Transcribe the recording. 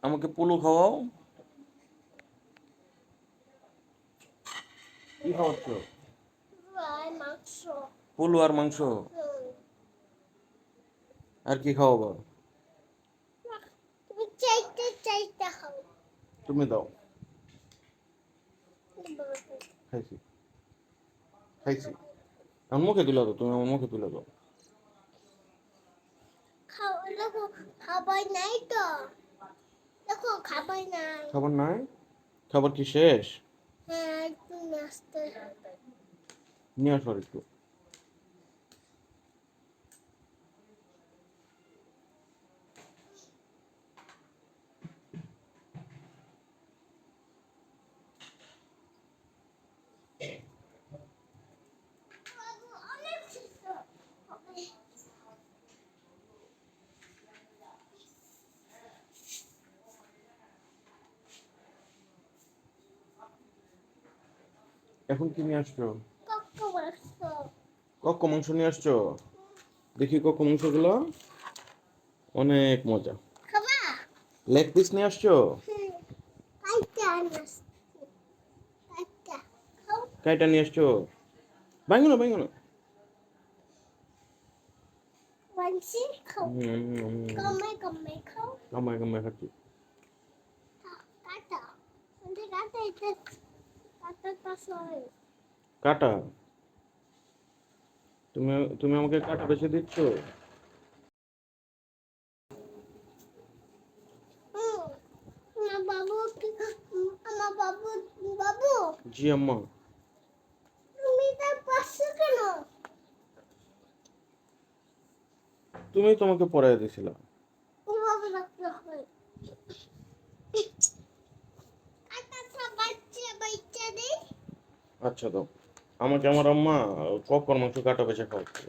আমাকে পোলো খাওয়াও। কি খাওয়াচ্ছ? পোলো আর মাংস। আর কি খাওয়াবো? তুমি দাও। খাইছি খাইছি। আমার মুখে তুলে দাও, তুমি আমার মুখে তুলে দাও। খাবার নাই তো, দেখো খাবার নাই। খাবার নাই? খাবার কি শেষ? হ্যাঁ, তুমি আসতে নিয়ে আসো আর একটু। অনেক সুস্থ। এখন কি নিয়ে আসছো? কক্ক বসছো কক মাংস নিয়ে আসছো? দেখি কক মাংসগুলো। অনেক মজা। খাবা? লেগ পিস নিয়ে আসছো? কাইটা আনাস, কাইটা খাও। কাইটা নিয়ে আসছো? ভাঙো না ভাঙো না। ওয়ানসি খাও, কমে কমে খাও। কামাই কামাই খাচ্ছি। কাটা, কিন্তু কাটা এটা কাটাটা সরে। কাটা? তুমি তুমি আমাকে কাটা বেছে দিচ্ছ? আমার বাবু আমার বাবু বাবু জি আম্মা। তুমি তার পাশে কেন? তুমি তোমাকে পড়াই দিছিলা। ওভাবে রাখতে হয়। কাটা বাচ্চা বাচ্চা দেই। আচ্ছা দাও। আমাকে আমার আম্মা কক মাংস কাটা বেছে খাওয়াচ্ছে।